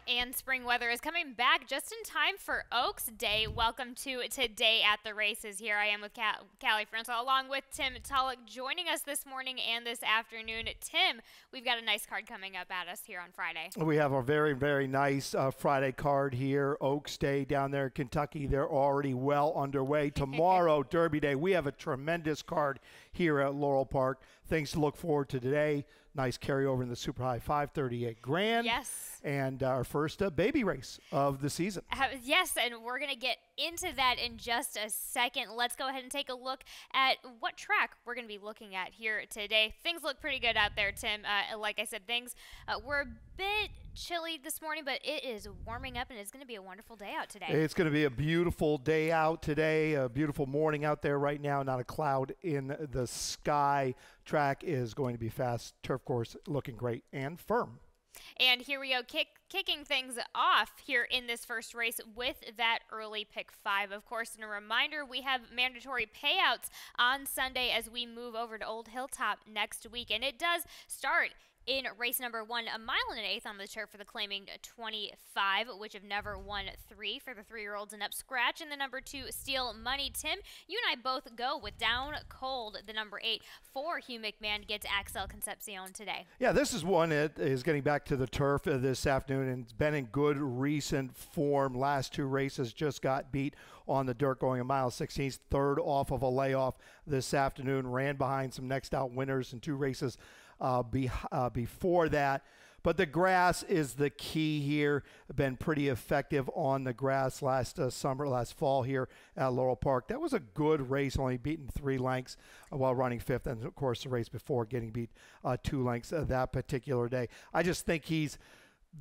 And spring weather is coming back just in time for Oaks Day. Welcome to Today at the Races. Here I am with Callie Francois along with Tim Tulloch joining us this morning and this afternoon. Tim, we've got a nice card coming up at us here on Friday. We have a very, very nice Friday card here. Oaks Day down there in Kentucky. They're already well underway. Tomorrow, Derby Day. We have a tremendous card here at Laurel Park. Things to look forward to today. Nice carryover in the Super High 538 Grand. Yes. And our first baby race of the season. Yes, and we're going to get into that in just a second. Let's go ahead and take a look at what track we're going to be looking at here today. Things look pretty good out there, Tim. Like I said, things were a bit chilly this morning, but it is warming up, and it's going to be a wonderful day out today. It's going to be a beautiful day out today, a beautiful morning out there right now, not a cloud in the sky. Track is going to be fast. Turf course looking great and firm. And here we go, kicking things off here in this first race with that early pick 5. Of course, and a reminder, we have mandatory payouts on Sunday as we move over to Old Hilltop next week. And it does start in race number 1, a mile and an eighth on the turf for the claiming 25, which have never won 3 for the 3-year-olds and up. Scratch in the number 2, Steel Money. Tim, you and I both go with Down Cold, the number 8 for Hugh McMahon gets Axel Concepcion today. Yeah, this is one that is getting back to the turf this afternoon and it's been in good recent form. Last 2 races just got beat on the dirt going a mile 16th, third off of a layoff this afternoon. Ran behind some next out winners in 2 races before that. But the grass is the key here. Been pretty effective on the grass last fall here at Laurel Park. That was a good race, only beaten 3 lengths while running 5th. And, of course, the race before getting beat 2 lengths that particular day. I just think he's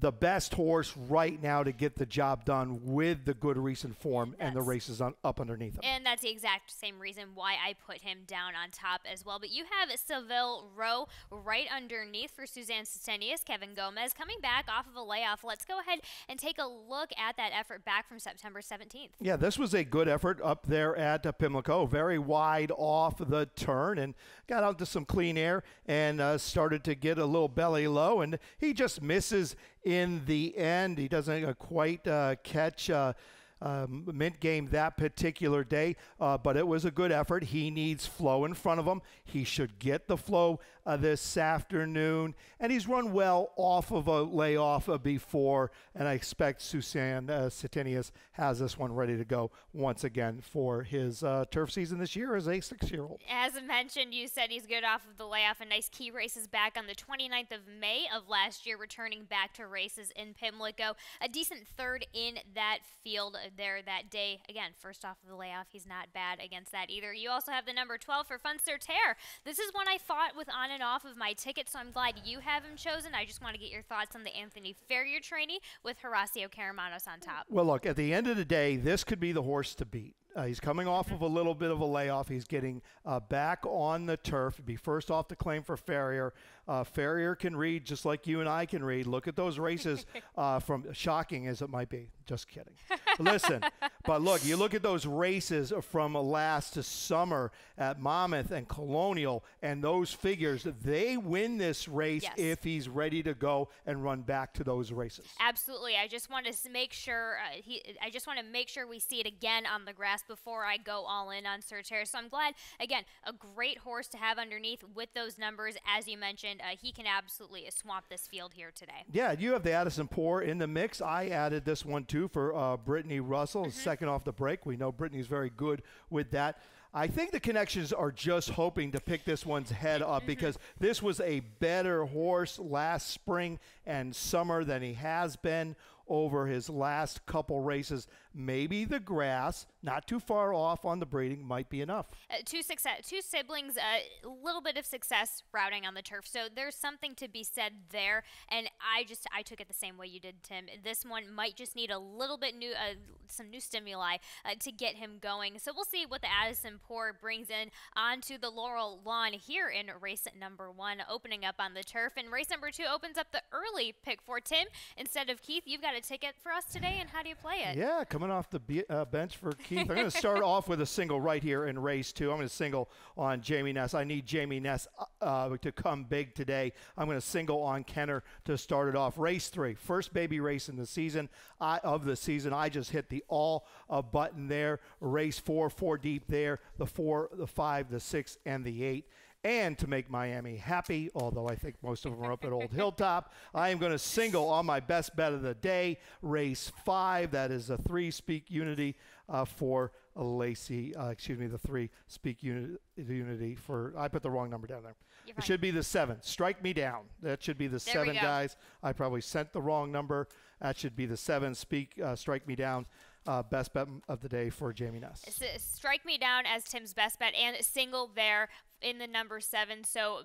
the best horse right now to get the job done with the good recent form and the races up underneath him. And that's the exact same reason why I put him down on top as well. But you have Seville Rowe right underneath for Suzanne Stenius. Kevin Gomez coming back off of a layoff. Let's go ahead and take a look at that effort back from September 17th. Yeah, this was a good effort up there at Pimlico. Very wide off the turn and got out to some clean air and started to get a little belly low. And he just misses in the end. He doesn't quite catch Mint Game that particular day, but it was a good effort. He needs flow in front of him. He should get the flow this afternoon, and he's run well off of a layoff before, and I expect Suzanne Setenius has this one ready to go once again for his turf season this year as a 6-year-old. As mentioned, you said he's good off of the layoff, and nice key races back on the 29th of May of last year, returning back to races in Pimlico. A decent third in that field there that day. Again, first off of the layoff, he's not bad against that either. You also have the number 12 for Fun Sur Terre. This is one I fought with on and off of my ticket, so I'm glad you have him chosen. I just want to get your thoughts on the Anthony Ferrier trainee with Horacio Caramanos on top. Well, look, at the end of the day, this could be the horse to beat. He's coming off of a little bit of a layoff. He's getting back on the turf. He'd be first off the claim for Ferrier. Ferrier can read just like you and I can read. Look at those races from shocking as it might be. Just kidding. Listen, but look, you look at those races from last summer at Monmouth and Colonial, and those figures, they win this race if he's ready to go and run back to those races. Absolutely. I just want to make sure we see it again on the grass before I go all in on Sur Terre. So I'm glad, again, a great horse to have underneath with those numbers. As you mentioned, he can absolutely swamp this field here today. Yeah, you have the Addison Poor in the mix. I added this one too for Brittany Russell, second off the break. We know Brittany's very good with that. I think the connections are just hoping to pick this one's head up because this was a better horse last spring and summer than he has been over his last couple races. Maybe the grass, not too far off on the breeding, might be enough. Two siblings, a little bit of success routing on the turf. So there's something to be said there. And I took it the same way you did, Tim. This one might just need a little bit some new stimuli to get him going. So we'll see what the Addison Poor brings in onto the Laurel lawn here in race number 1, opening up on the turf. And race number 2 opens up the early pick for Tim. Instead of Keith, you've got got a ticket for us today, and how do you play it? Yeah, coming off the bench for Keith. I'm going to start off with a single right here in race 2. I'm going to single on Jamie Ness. I need Jamie Ness to come big today. I'm going to single on Kenner to start it off. Race 3, first baby race in the season. I just hit the all button there. Race 4, 4 deep there. The 4, the 5, the 6, and the 8. And to make Miami happy, although I think most of them are up at Old Hilltop, I am going to single on my best bet of the day, race 5. That is a 3-speak unity for Lacey. The 3-speak unity for, I put the wrong number down there. It should be the 7. Strike me down. That should be the 7, guys. I probably sent the wrong number. That should be the 7. Strike me down. Best bet of the day for Jamie Ness. Strike me down as Tim's best bet and single there in the number 7. So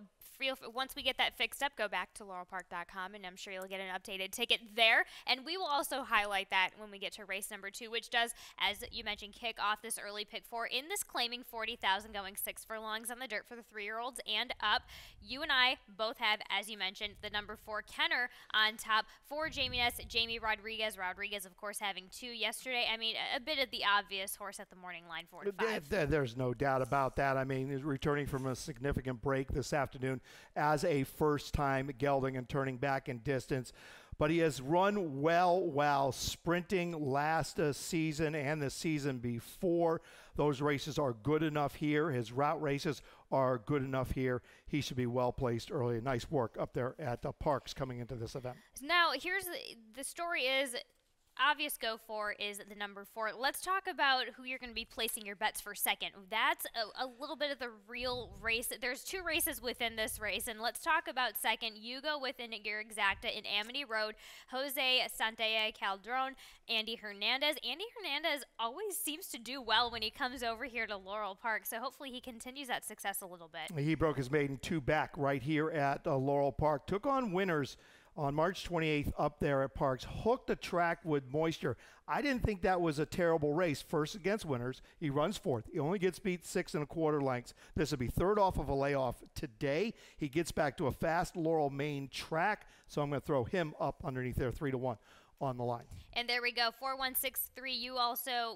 once we get that fixed up, go back to laurelpark.com, and I'm sure you'll get an updated ticket there. And we will also highlight that when we get to race number 2, which does, as you mentioned, kick off this early pick 4 in this claiming 40,000 going 6 furlongs on the dirt for the 3-year-olds and up. You and I both have, as you mentioned, the number 4 Kenner on top for Jamie Ness, Jamie Rodriguez. Rodriguez, of course, having 2 yesterday. I mean, a bit of the obvious horse at the morning line, 4 to 5. There's no doubt about that. I mean, he's returning from a significant break this afternoon as a first-time gelding and turning back in distance. But he has run well while sprinting last season and the season before. Those races are good enough here. His route races are good enough here. He should be well placed early. Nice work up there at the Parks coming into this event. Now, here's the story is obvious go for is the number 4. Let's talk about who you're going to be placing your bets for second. That's a little bit of the real race. There's 2 races within this race, and let's talk about second. You go within your exacta in Amity Road, Jose Santella Calderon, Andy Hernandez. Andy Hernandez always seems to do well when he comes over here to Laurel Park, so hopefully he continues that success a little bit. He broke his maiden 2 back right here at Laurel Park. Took on winners on March 28th up there at Parks, hooked the track with moisture. I didn't think that was a terrible race. First against winners, he runs 4th. He only gets beat 6 1/4 lengths. This will be 3rd off of a layoff today. He gets back to a fast Laurel main track, so I'm going to throw him up underneath there 3 to 1 on the line. And there we go, 4163.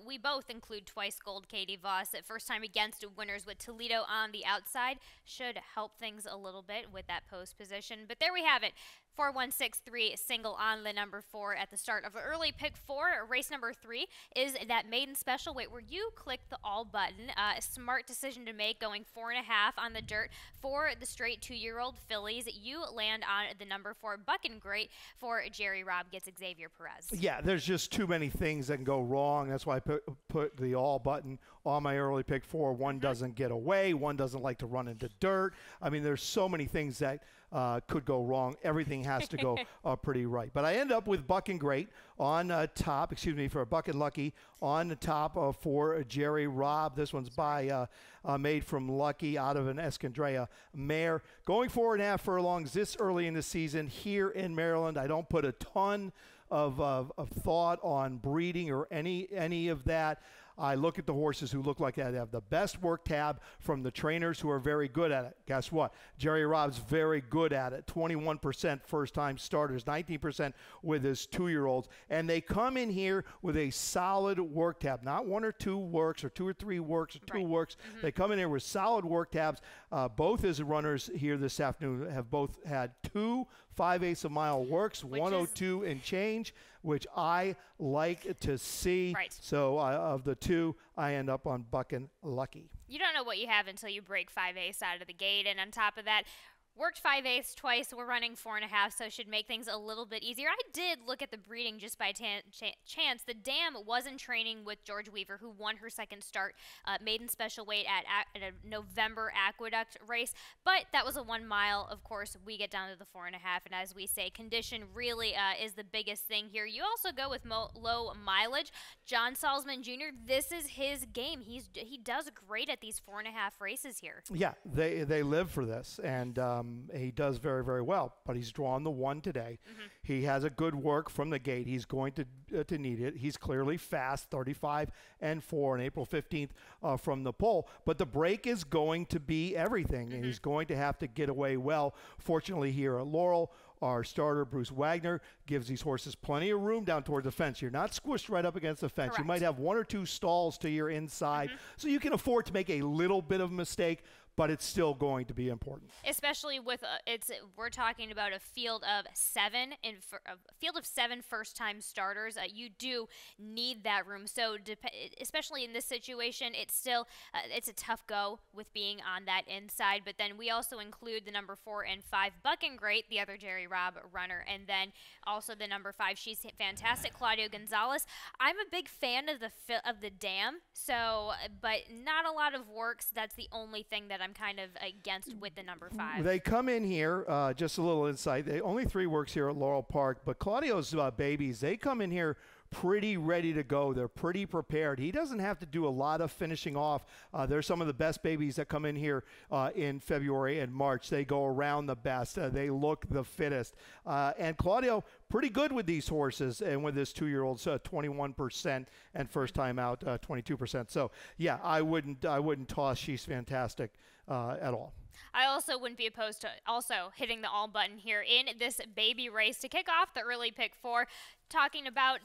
We both include twice gold Katie Voss at first time against winners with Toledo on the outside. Should help things a little bit with that post position. But there we have it. 4163 single on the number 4 at the start of early pick 4. Race number 3 is that maiden special weight where you click the all button. A smart decision to make, going 4.5 on the dirt for the straight 2-year-old fillies. You land on the number 4 Bucking Great for Jerry Robb gets Xavier Perez. Yeah, there's just too many things that can go wrong. That's why I put the all button on my early pick 4. One doesn't get away. One doesn't like to run into dirt. I mean, there's so many things that could go wrong. Everything has to go pretty right. But I end up with Bucking Great on top, for Bucking Lucky on the top for Jerry Robb. This one's by made from Lucky out of an Escondrea mare. Going 4.5 furlongs this early in the season here in Maryland. I don't put a ton of thought on breeding or any of that. I look at the horses who look like they have the best work tab from the trainers who are very good at it. Guess what? Jerry Robb's very good at it. 21% first-time starters, 19% with his 2-year-olds. And they come in here with a solid work tab, not 1 or 2 works or 2 or 3 works or 2 works. They come in here with solid work tabs. Both his runners here this afternoon have both had 2 5/8 of mile works, 102 and change, which I like to see. Right. So of the 2, I end up on Bucking Lucky. You don't know what you have until you break 5/8 out of the gate, and on top of that, worked 5/8 twice. We're running 4.5, so it should make things a little bit easier. I did look at the breeding just by chance. The dam was in training with George Weaver, who won her second start, maiden special weight at a November Aqueduct race. But that was a 1 mile. Of course, we get down to the 4.5, and as we say, condition really is the biggest thing here. You also go with low mileage. John Salzman Jr., this is his game. He does great at these 4.5 races here. Yeah, they live for this, and he does very, very well, but he's drawn the 1 today. He has a good work from the gate. He's going to need it. He's clearly fast, 35 and 4 on April 15th from the pole, but the break is going to be everything, and he's going to have to get away well. Fortunately here at Laurel, Our starter, Bruce Wagner, gives these horses plenty of room down toward the fence. You're not squished right up against the fence. Correct. You might have one or two stalls to your inside, so you can afford to make a little bit of a mistake, but it's still going to be important. Especially with we're talking about a field of seven first-time starters. You do need that room. So especially in this situation, it's still it's a tough go with being on that inside. But then we also include the number 4 and 5 Buck and Great, the other Jerry Robb runner, and then also the number 5. She's fantastic, Claudio Gonzalez. I'm a big fan of the dam. So, but not a lot of works. That's the only thing that I'm kind of against with the number 5. They come in here, just a little insight. Only 3 works here at Laurel Park, but Claudio's babies, they come in here pretty ready to go. They're pretty prepared. He doesn't have to do a lot of finishing off. They're some of the best babies that come in here in February and March. They go around the best. They look the fittest. And Claudio, pretty good with these horses, and with this 2-year-old's 21% and first time out 22%. So yeah, I wouldn't toss She's Fantastic at all. I also wouldn't be opposed to also hitting the all button here in this baby race to kick off the early pick 4. Talking about,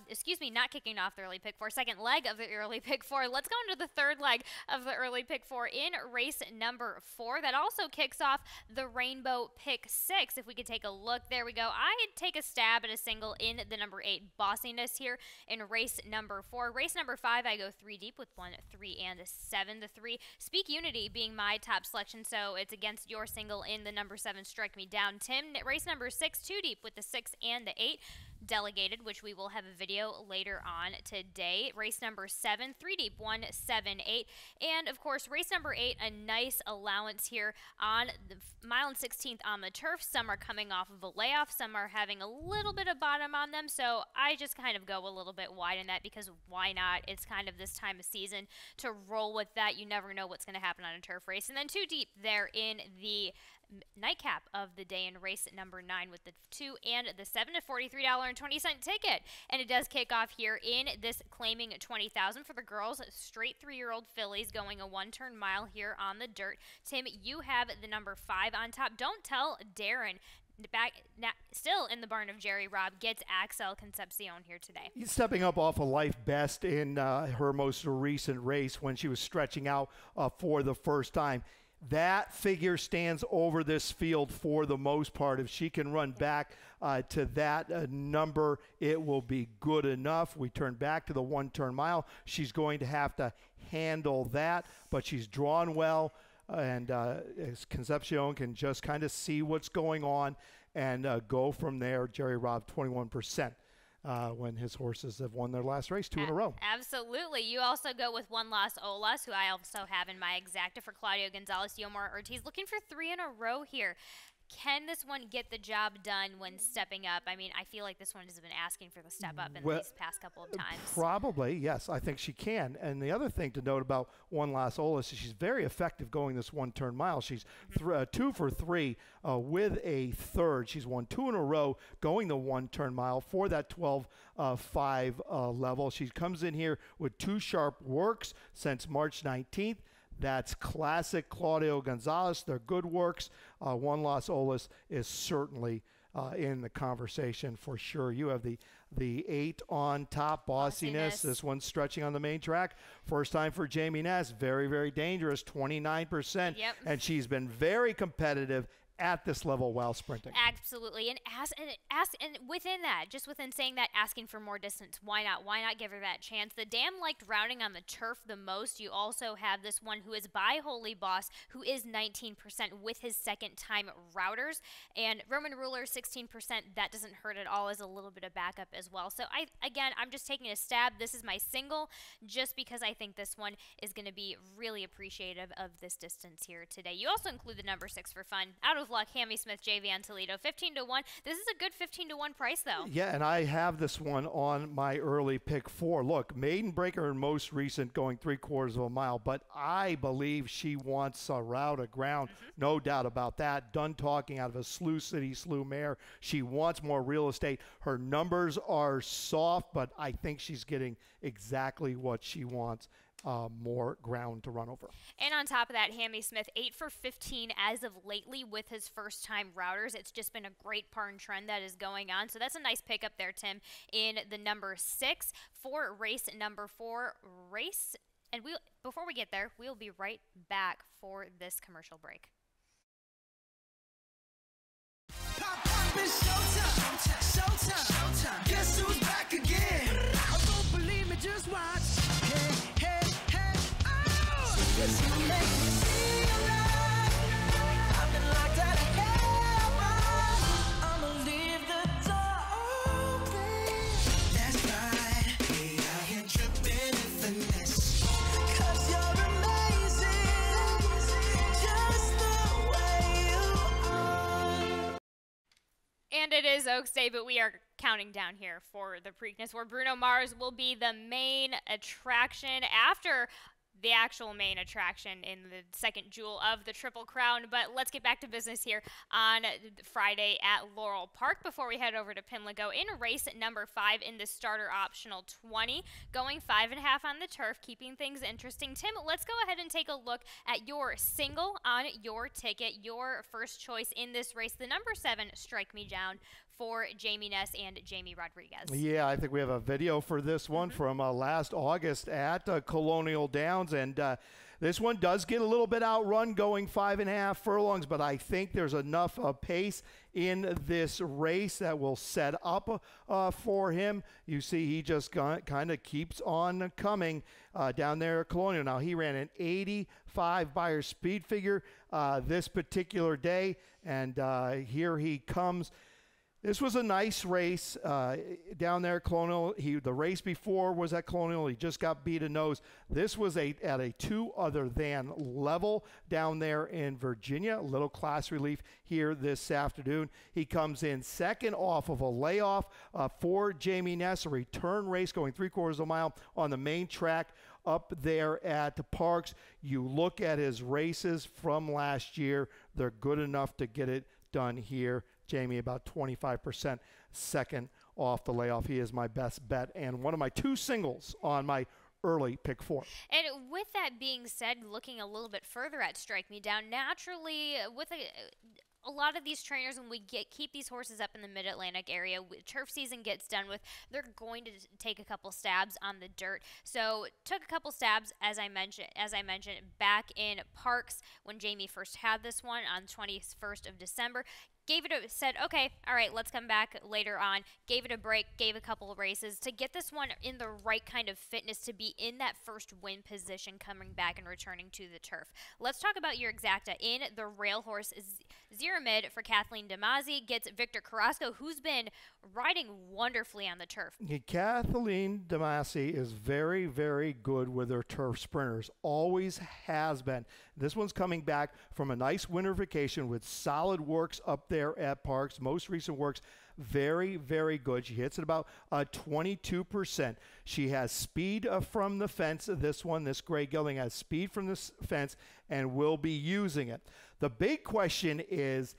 not kicking off the early pick 4, second leg of the early pick 4. Let's go into the third leg of the early pick 4 in race number 4. That also kicks off the rainbow pick 6. If we could take a look, there we go. I'd take a stab at a single in the number 8 Bossiness here in race number 4. Race number 5, I go 3 deep with 1, 3, and 7. The 3 Speak Unity being my top selection, so it's against your single in the number 7 Strike Me Down, Tim. Race number 6, 2 deep with the 6 and the 8 Delegated, which we will have a video later on today. Race number 7, 3 deep, 1, 7, 8. And of course, race number 8, a nice allowance here on the mile and 16th on the turf. Some are coming off of a layoff, some are having a little bit of bottom on them. So I just kind of go a little bit wide in that because why not? It's kind of this time of season to roll with that. You never know what's going to happen on a turf race. And then 2 deep there in the nightcap of the day in race number 9 with the 2 and the 7 to $43.20 ticket. And it does kick off here in this claiming $20,000 for the girls. Straight 3-year-old fillies going a 1-turn mile here on the dirt. Tim, you have the number 5 on top. Don't Tell Darren. Still in the barn of Jerry Robb, gets Axel Concepcion here today. He's stepping up off a life best in her most recent race when she was stretching out for the first time. That figure stands over this field for the most part. If she can run back to that number, it will be good enough. We turn back to the 1-turn mile. She's going to have to handle that, but she's drawn well, and Concepcion can just kind of see what's going on and go from there. Jerry Robb, 21%. When his horses have won their last race 2 in a row. Absolutely. You also go with One Las Olas, who I also have in my exacta for Claudio Gonzalez. Yomar Ortiz looking for 3 in a row here. Can this one get the job done when stepping up? I mean, I feel like this one has been asking for the step up in these past couple of times. Probably, yes. I think she can. And the other thing to note about One Las Olas is she's very effective going this 1-turn mile. She's 2 for 3 with a third. She's won 2 in a row going the 1-turn mile for that 12.5 level. She comes in here with 2 sharp works since March 19th. That's classic Claudio Gonzalez. They're good works. One Las Olas is certainly in the conversation for sure. You have the 8 on top, Bossiness. This one's stretching on the main track. First time for Jamie Ness. Very, very dangerous, 29%. Yep. And she's been very competitive at this level while sprinting. Absolutely. And within that, just within saying that, asking for more distance, why not? Why not give her that chance? The dam liked routing on the turf the most. You also have this one who is by Holy Boss, who is 19% with his second time routers. And Roman Ruler, 16%. That doesn't hurt at all as a little bit of backup as well. So I'm just taking a stab. This is my single just because I think this one is going to be really appreciative of this distance here today. You also include the number 6 for fun. Out of luck, Hammy Smith, J. Van Toledo, 15-1. This is a good 15-1 price, though. Yeah, and I have this one on my early pick 4. Look, Maiden Breaker and most recent going 3/4 of a mile, but I believe she wants a route of ground. No doubt about that. Done talking out of a Slew City Slew mare. She wants more real estate. Her numbers are soft, but I think she's getting exactly what she wants. more ground to run over. And on top of that, Hammy Smith, 8 for 15 as of lately with his first-time routers. It's just been a great parn trend that is going on. So that's a nice pickup there, Tim, in the number 6 for race number 4. And before we get there, we'll be right back for this commercial break. Pop, pop, it's showtime, showtime, showtime. Guess who's back again? Oh, don't believe me, just watch. Hey, hey, hey, oh! Guess who makes me feel alive? I've been locked out of heaven. I'ma leave the door open. That's right, we out here tripping and finesse. 'Cause you're amazing, just the way you are. And it is Oaks Day, but we are counting down here for the Preakness, where Bruno Mars will be the main attraction after the actual main attraction in the second jewel of the Triple Crown. But let's get back to business here on Friday at Laurel Park before we head over to Pimlico in race number 5 in the starter optional 20, going 5.5 on the turf, keeping things interesting. Tim, let's go ahead and take a look at your single on your ticket, your first choice in this race, the number 7, Strike Me Down, for Jamie Ness and Jamie Rodriguez. Yeah, I think we have a video for this one from last August at Colonial Downs, and this one does get a little bit outrun going 5.5 furlongs, but I think there's enough pace in this race that will set up for him. You see, he just kind of keeps on coming down there at Colonial. Now, he ran an 85 Beyer speed figure this particular day, and here he comes. This was a nice race down there at Colonial. The race before was at Colonial. He just got beat a nose. This was at a 2 other than level down there in Virginia. A little class relief here this afternoon. He comes in second off of a layoff for Jamie Ness, a return race going 3/4 of a mile on the main track up there at the Parks. You look at his races from last year, they're good enough to get it done here. Jamie about 25% second off the layoff. He is my best bet and one of my 2 singles on my early pick 4. And with that being said, looking a little bit further at Strike Me Down, naturally with a lot of these trainers, when we keep these horses up in the Mid-Atlantic area, turf season gets done with, they're going to take a couple stabs on the dirt. So took a couple stabs, as I mentioned, back in Parks when Jamie first had this one on 21st of December. Said, okay, all right, let's come back later on. Gave it a break, gave a couple of races to get this one in the right kind of fitness to be in that first win position coming back and returning to the turf. Let's talk about your exacta in the rail horse. Zeramid for Kathleen Damasi gets Victor Carrasco, who's been riding wonderfully on the turf. Kathleen Damasi is very, very good with her turf sprinters. Always has been. This one's coming back from a nice winter vacation with solid works up there at Parks. Most recent works, very, very good. She hits at about 22%. She has speed from the fence. This gray gelding has speed from the fence and will be using it. The big question is,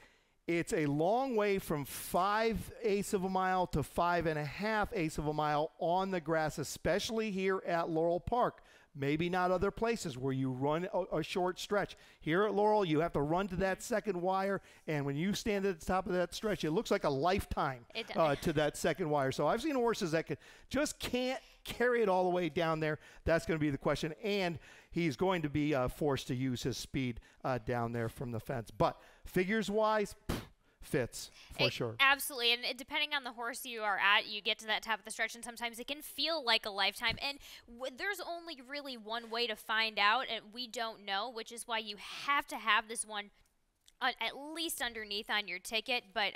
it's a long way from 5/8 of a mile to 5.5/8 of a mile on the grass, especially here at Laurel Park. Maybe not other places where you run a short stretch. Here at Laurel, you have to run to that second wire, and when you stand at the top of that stretch, it looks like a lifetime to that second wire. So I've seen horses that just can't carry it all the way down there. That's going to be the question, and he's going to be forced to use his speed down there from the fence. But figures-wise, fits for sure. Absolutely, and depending on the horse you are at, you get to that top of the stretch, and sometimes it can feel like a lifetime. And there's only really one way to find out, and we don't know, which is why you have to have this one at least underneath on your ticket. But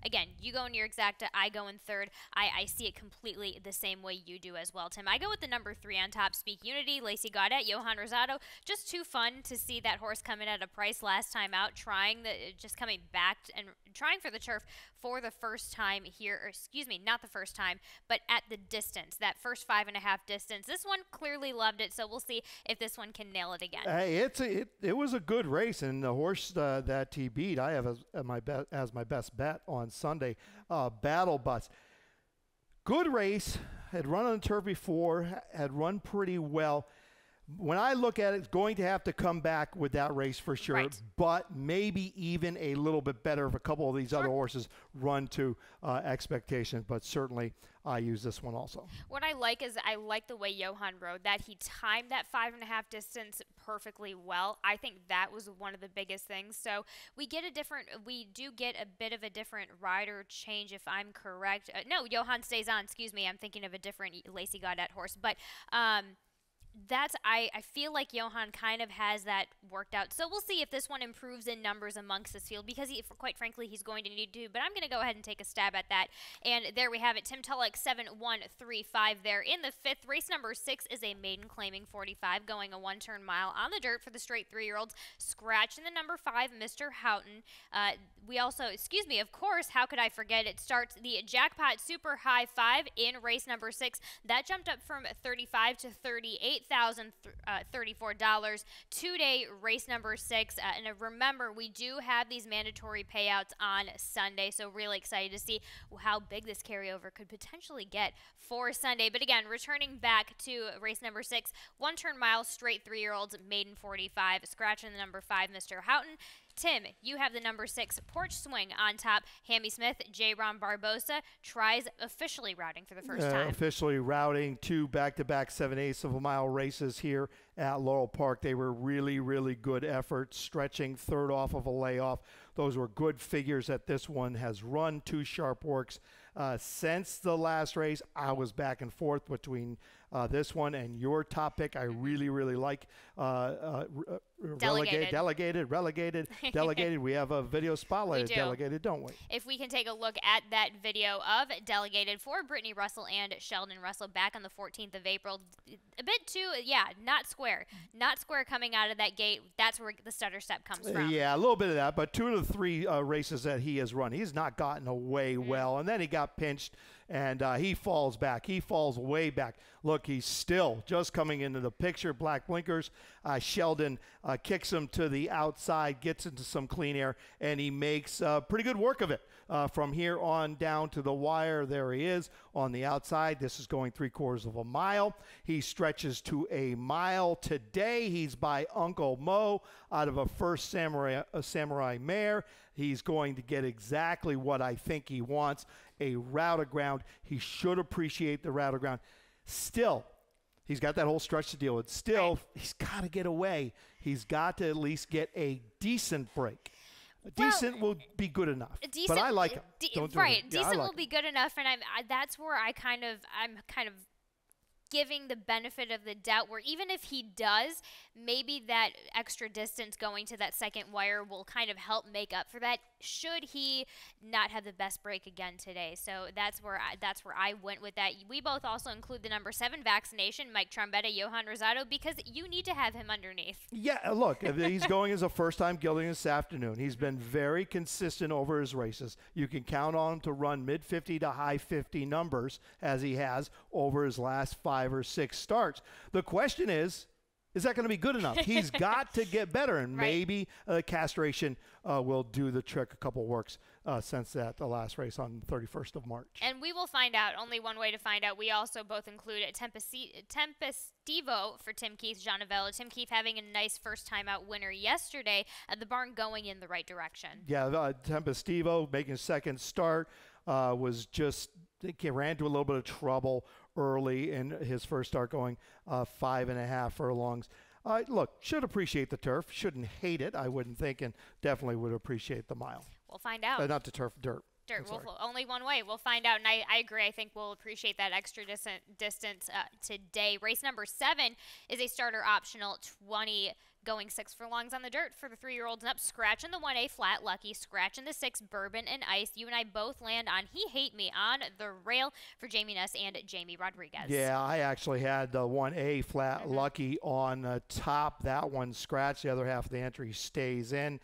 again, you go in your exacta, I go in third. I see it completely the same way you do as well, Tim. I go with the number 3 on top, Speak Unity, Lacey Gaudet, Johan Rosado. Just too fun to see that horse come in at a price last time out, just coming back and trying for the turf for the first time here, or excuse me, not the first time, but at the distance, that first 5.5 distance. This one clearly loved it, so we'll see if this one can nail it again. Hey, it was a good race, and the horse that he beat, I have as my best bet on Sunday. Battle Butts, good race, had run on the turf before, had run pretty well. When I look at it, it's going to have to come back with that race for sure, Right. but maybe even a little bit better if a couple of these other horses run to expectation. But certainly I use this one also. What I like is I like the way Johan rode that. He timed that 5.5 distance perfectly well. I think that was one of the biggest things. So we do get a bit of a different rider change if I'm correct. No, Johan stays on. Excuse me. I'm thinking of a different Lacey Gaudette horse. But I feel like Johan kind of has that worked out. So we'll see if this one improves in numbers amongst this field because, quite frankly, he's going to need to. But I'm going to go ahead and take a stab at that. And there we have it. Tim Tulloch, 7-1-3-5 there. In the fifth, race number 6 is a maiden claiming 45, going a one-turn mile on the dirt for the straight 3-year-olds. Scratching the number 5, Mr. Houghton. We also, of course, how could I forget? It starts the Jackpot Super High 5 in race number 6. That jumped up from $35 to $38,034. 2-day race number 6. And remember, we do have these mandatory payouts on Sunday, so really excited to see how big this carryover could potentially get for Sunday. But again, returning back to race number 6, one-turn mile, straight 3-year-olds, maiden 45, scratching the number 5, Mr. Houghton. Tim, you have the number 6 Porch Swing on top. Hammy Smith, J. Ron Barbosa tries officially routing for the first time. Officially routing 2 back-to-back 7/8 of a mile races here at Laurel Park. They were really, really good efforts, stretching third off of a layoff. Those were good figures that this one has run. 2 sharp works. Since the last race, I was back and forth between this one and your top pick. I really, really like Delegated. Delegated. We have a video spotlight of Delegated, don't we? If we can take a look at that video of Delegated for Brittany Russell and Sheldon Russell back on the 14th of April. A bit too, not square. Not square coming out of that gate. That's where the stutter step comes from. Yeah, a little bit of that, but 2 of the 3 races that he has run, he's not gotten away well, and then he got pinched, and he falls back. He falls way back. Look, he's still just coming into the picture. Black blinkers. Sheldon kicks him to the outside, gets into some clean air, and he makes pretty good work of it. From here on down to the wire, there he is on the outside. This is going 3/4 of a mile. He stretches to a mile today. He's by Uncle Mo out of a First Samurai mare. He's going to get exactly what I think he wants, a route of ground. He should appreciate the route of ground. Still, he's got that whole stretch to deal with. Still, he's got to get away. He's got to at least get a decent break. Decent will be good enough, but I like him. Decent will be good enough, and that's where I'm kind of giving the benefit of the doubt where even if he does, maybe that extra distance going to that second wire will kind of help make up for that should he not have the best break again today. So that's where I went with that. We both also include the number 7 vaccination, Mike Trombetta, Johan Rosado, because you need to have him underneath. Yeah, look, he's going as a first-time gelding this afternoon. He's been very consistent over his races. You can count on him to run mid-50 to high-50 numbers as he has over his last 5 or 6 starts. The question is that going to be good enough? He's got to get better, and maybe castration will do the trick. A couple works since the last race on the 31st of March. And we will find out. Only one way to find out. We also both include Tempestivo for Tim Keith, Jean Novella. Tim Keith having a nice first time out winner yesterday at the barn, going in the right direction. Yeah, Tempestivo making a second start was just he ran into a little bit of trouble early in his first start, going 5.5 furlongs. Look, should appreciate the turf. Shouldn't hate it, I wouldn't think, and definitely would appreciate the mile. We'll find out. Not the turf, dirt. Only one way. We'll find out, and I agree. I think we'll appreciate that extra distance today. Race number 7 is a starter optional 20, going 6 furlongs on the dirt for the 3-year-olds and up. Scratching the 1A Flat Lucky, scratching the 6 Bourbon and Ice. You and I both land on He Hate Me on the rail for Jamie Nuss and Jamie Rodriguez. Yeah, I actually had the 1A Flat Lucky on top. That one scratched. The other half of the entry stays in.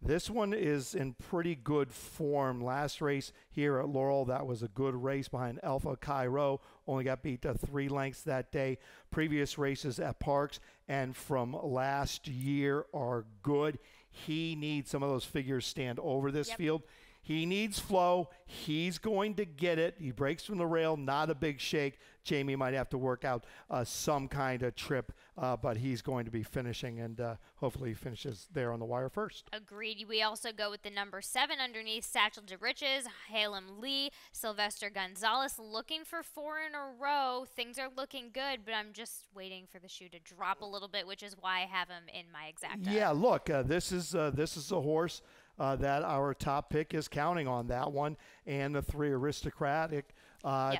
This one is in pretty good form. Last race here at Laurel, that was a good race behind Alpha Cairo. Only got beat to 3 lengths that day. Previous races at Parks and from last year are good. He needs some of those figures stand over this field. He needs flow. He's going to get it. He breaks from the rail, not a big shake. Jamie might have to work out some kind of trip, but he's going to be finishing, and hopefully he finishes there on the wire first. Agreed. We also go with the number 7 underneath, Satchel to Riches, Halem Lee, Sylvester Gonzalez, looking for 4 in a row. Things are looking good, but I'm just waiting for the shoe to drop a little bit, which is why I have him in my exacta. Yeah, look, this is a horse that our top pick is counting on, that one, and the 3 Aristocratic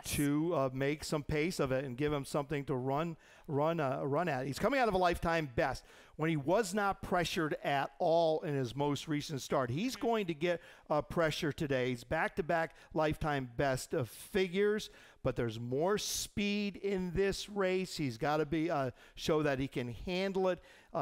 to make some pace of it and give him something to run at. He's coming out of a lifetime best when he was not pressured at all in his most recent start. He's going to get pressure today. He's back-to-back lifetime best of figures, but there's more speed in this race. He's got to be show that he can handle it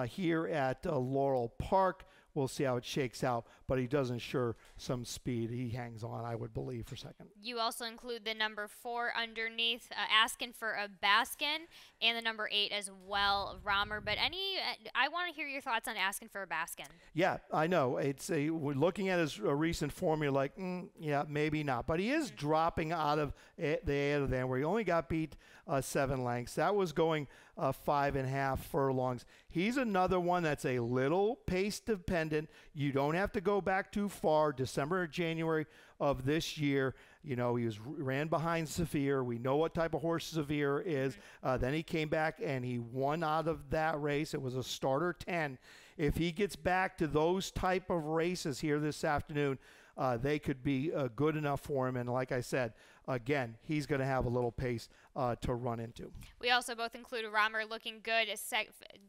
here at Laurel Park. We'll see how it shakes out, but he does ensure some speed. He hangs on, I would believe, for second. You also include the number 4 underneath, asking for a Baskin, and the number 8 as well, Romer. But I want to hear your thoughts on asking for a Baskin. Yeah, I know. We're looking at his recent form, you're like, yeah, maybe not. But he is dropping out of the end where he only got beat 7 lengths. That was going 5.5 furlongs. He's another one that's a little pace dependent. You don't have to go back too far. December or January of this year, he ran behind Severe. We know what type of horse Severe is. Then he came back and he won out of that race. It was a starter 10. If he gets back to those type of races here this afternoon, they could be good enough for him. And like I said, again, he's going to have a little pace to run into. We also both include Romer looking good,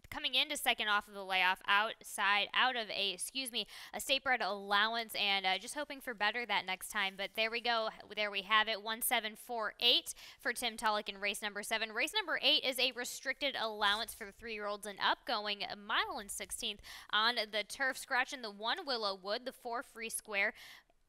coming into second off of the layoff, out of a state-bred allowance, and just hoping for better that next time. But there we go. There we have it, 1748 for Tim Tulloch in race number 7. Race number 8 is a restricted allowance for the 3-year-olds and up, going a mile and 16th on the turf, scratching the 1 Willow Wood, the 4 Free Square,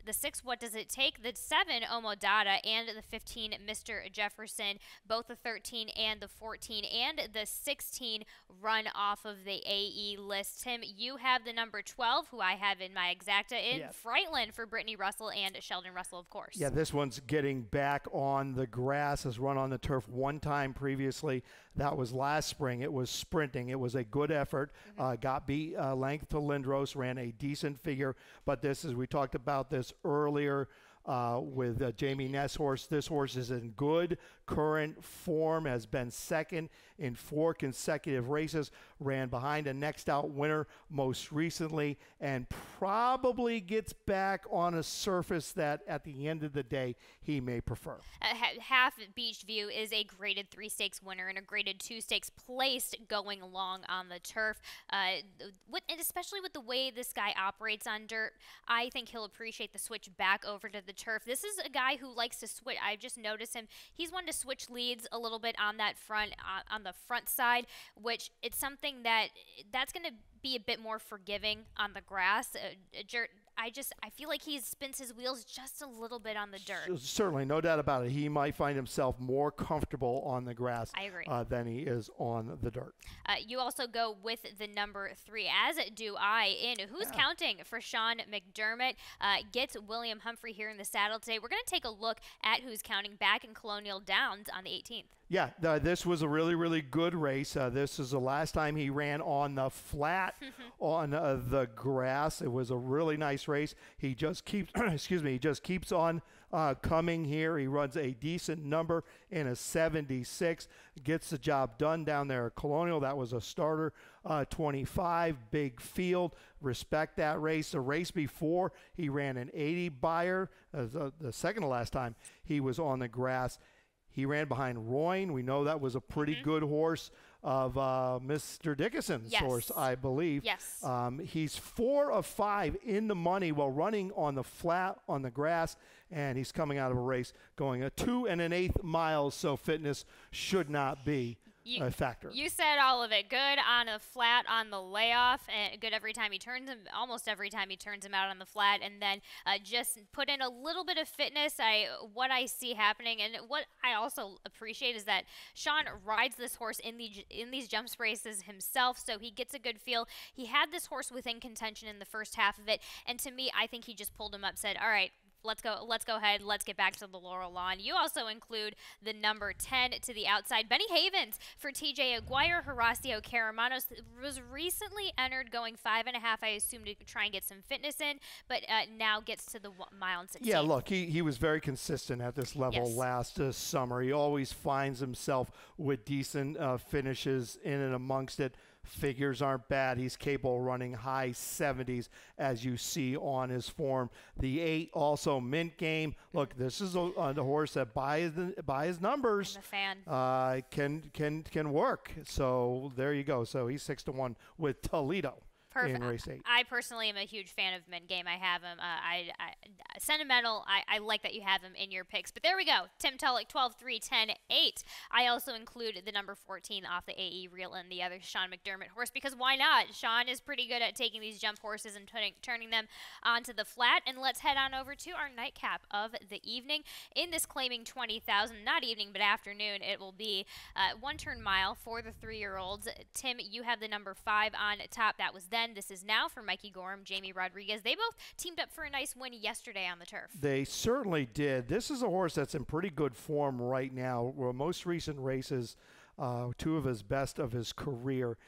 the 6 What Does It Take, the 7 Omodata, and the 15 Mr. Jefferson, both the 13 and the 14, and the 16 run off of the AE list. Tim, you have the number 12, who I have in my exacta, in Frightland for Brittany Russell and Sheldon Russell, of course. Yeah, this one's getting back on the grass. Has run on the turf one time previously. That was last spring. It was sprinting. It was a good effort. Got beat length to Lindros, ran a decent figure. But this, as we talked about this earlier with Jamie Ness' horse, this horse is in good current form, has been second in 4 consecutive races, ran behind a next out winner most recently, and probably gets back on a surface that at the end of the day he may prefer. Half Beach View is a graded 3 stakes winner and a graded 2 stakes placed going along on the turf. And especially with the way this guy operates on dirt, I think he'll appreciate the switch back over to the turf. This is a guy who likes to switch. I've just noticed him. He's one to switch leads a little bit on that on the front side, which it's something that's going to be a bit more forgiving on the grass. I feel like he spins his wheels just a little bit on the dirt. Certainly, no doubt about it. He might find himself more comfortable on the grass than he is on the dirt. You also go with the number 3, as do I, in Who's Counting for Sean McDermott. Gets William Humphrey here in the saddle today. We're going to take a look at Who's Counting back in Colonial Downs on the 18th. Yeah, this was a really, really good race. This is the last time he ran on the flat on the grass. It was a really nice race. He just keeps, he just keeps on coming here. He runs a decent number in a 76. Gets the job done down there at Colonial. That was a starter 25, big field. Respect that race. The race before, he ran an 80 buyer. The second to last time he was on the grass. He ran behind Royne. We know that was a pretty good horse of Mr. Dickinson's horse, I believe. Yes. He's 4 of 5 in the money while running on the flat on the grass, and he's coming out of a race going a 2 1/8 miles, so fitness should not be factor. You said all of it. Good on a flat on the layoff, and good every time he turns him, almost every time he turns him out on the flat, and then just put in a little bit of fitness. What I see happening, and what I also appreciate is that Sean rides this horse in these jump races himself, so he gets a good feel. He had this horse within contention in the first half of it, and to me, I think he just pulled him up, said, all right, let's go ahead. Let's get back to the Laurel lawn. You also include the number 10 to the outside. Benny Havens for TJ Aguirre. Horacio Caramanos was recently entered going 5.5. I assume to try and get some fitness in, but now gets to the mile and 16. Yeah, look, he was very consistent at this level last summer. He always finds himself with decent finishes in and amongst it. Figures aren't bad. He's capable of running high 70s, as you see on his form. The 8 also mint game. Look, this is the horse that by his numbers can work. So there you go. So he's 6-1 with Toledo. Perfect. In race 8. I personally am a huge fan of Mint Game. I have him. Sentimental. I like that you have him in your picks. But there we go. Tim Tulloch, 12, 3, 10, 8. I also include the number 14 off the AE reel and the other Sean McDermott horse, because why not? Sean is pretty good at taking these jump horses and turning them onto the flat. And let's head on over to our nightcap of the evening. In this claiming 20,000, not evening, but afternoon, it will be one-turn mile for the 3-year-olds. Tim, you have the number 5 on top. That was then. This is now for Mikey Gorham, Jamie Rodriguez. They both teamed up for a nice win yesterday on the turf. They certainly did. This is a horse that's in pretty good form right now. Most recent races, 2 of his best of his career.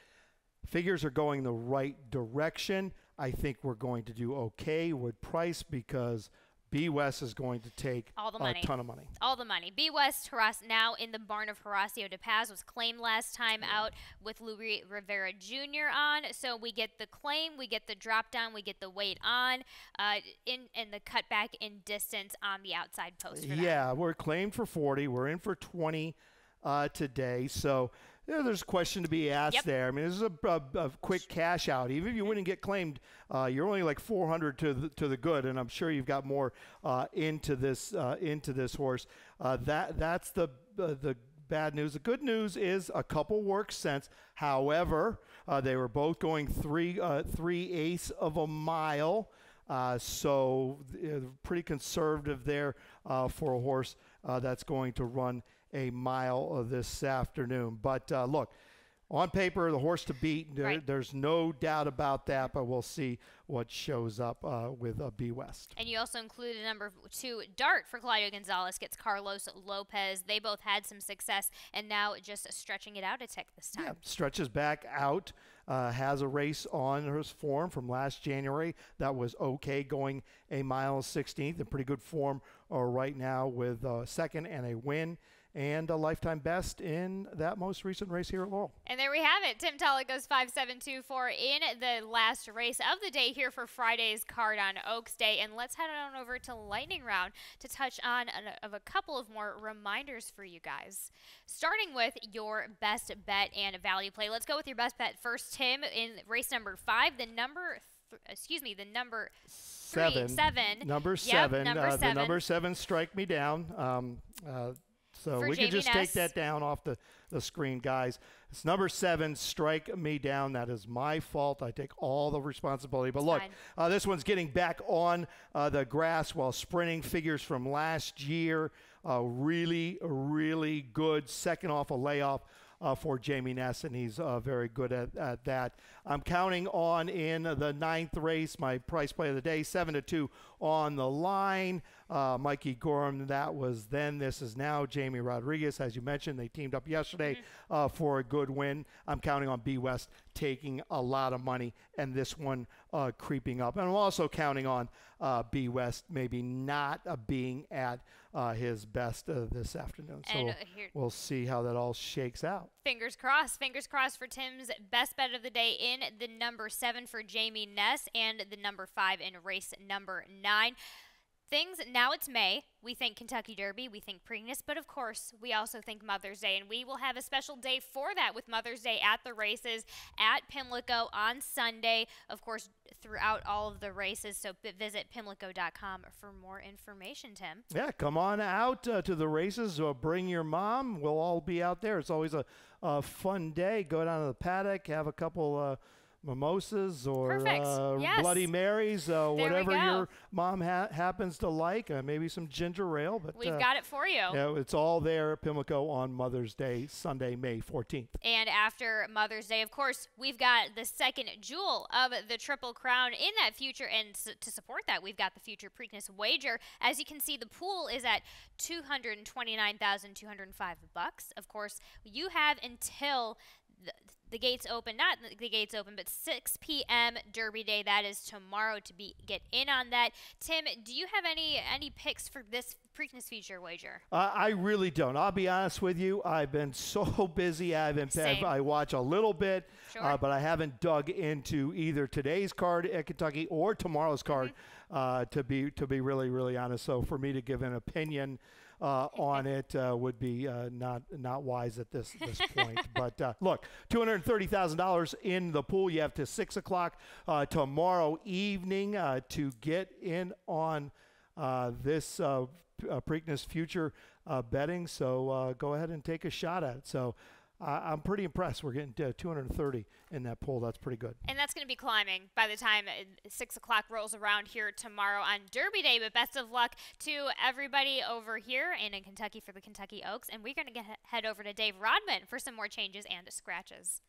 Figures are going the right direction. I think we're going to do okay with price because B West is going to take all the money. A ton of money. All the money. B West, now in the barn of Horacio De Paz, was claimed last time out with Louis Rivera Jr. on. So we get the claim, we get the drop down, we get the weight on, and the cutback in distance on the outside post. For that. We're claimed for 40. We're in for 20 today. So there's a question to be asked there. I mean, this is a quick cash out. Even if you wouldn't get claimed, you're only like 400 to the good, and I'm sure you've got more into this horse. That's the bad news. The good news is a couple work sense. However, they were both going 3/8 of a mile. So pretty conservative there for a horse that's going to run a mile this afternoon. But look, on paper, the horse to beat, there's no doubt about that, but we'll see what shows up with B West. And you also included number 2, Dart for Claudio Gonzalez, gets Carlos Lopez. They both had some success, and now just stretching it out a tick this time. Yeah, stretches back out, has a race on his form from last January that was okay, going a mile 16th, in pretty good form right now with a second and a win. And a lifetime best in that most recent race here at Laurel. And there we have it. Tim Tulloch goes 5.724 in the last race of the day here for Friday's card on Oaks Day. And let's head on over to Lightning Round to touch on a couple of more reminders for you guys. Starting with your best bet and value play. Let's go with your best bet first, Tim, in race number 5. The number 7. Number 7. Number 7. The number 7, Strike Me Down. So for we can just Ness. take that down off the screen, guys. It's number 7, Strike Me Down. That is my fault. I take all the responsibility. But look, this one's getting back on the grass while sprinting. Figures from last year. Really, really good. Second off a layoff for Jamie Ness, and he's very good at that. I'm counting on in the 9th race, my price play of the day, 7-2 on the line. Mikey Gorham, that was then. This is now. Jamie Rodriguez, as you mentioned, they teamed up yesterday for a good win. I'm counting on B West taking a lot of money, and this one creeping up. And I'm also counting on B West maybe not being at his best this afternoon. So we'll see how that all shakes out. Fingers crossed for Tim's best bet of the day in the number 7 for Jamie Ness and the number 5 in race number 9. Now it's May. We think Kentucky Derby, we think Preakness, but of course, we also think Mother's Day, and we will have a special day for that with Mother's Day at the races at Pimlico on Sunday, of course, throughout all of the races. So visit pimlico.com for more information, Tim. Yeah, come on out to the races, or bring your mom. We'll all be out there. It's always a fun day. Go down to the paddock, have a couple mimosas or Yes. Bloody Marys, whatever we go. your mom happens to like, maybe some ginger ale. But We've got it for you. Yeah, it's all there at Pimlico on Mother's Day, Sunday, May 14th. And after Mother's Day, of course, we've got the second jewel of the Triple Crown in that future. And to support that, we've got the future Preakness wager. As you can see, the pool is at $229,205. Of course, you have until the gates open, not the gates open, but 6 p.m. Derby Day. That is tomorrow to get in on that. Tim, do you have any picks for this Preakness future wager? I really don't. I'll be honest with you. I've been so busy. I watch a little bit, Sure. but I haven't dug into either today's card at Kentucky or tomorrow's card, to be really, really honest. So for me to give an opinion on it would be not wise at this point. But look, $230,000 in the pool. You have to 6 o'clock tomorrow evening to get in on this Preakness future betting. So go ahead and take a shot at it. So I'm pretty impressed. We're getting 230 in that pool. That's pretty good. And that's going to be climbing by the time 6 o'clock rolls around here tomorrow on Derby Day. But best of luck to everybody over here and in Kentucky for the Kentucky Oaks. And we're going to head over to Dave Rodman for some more changes and scratches.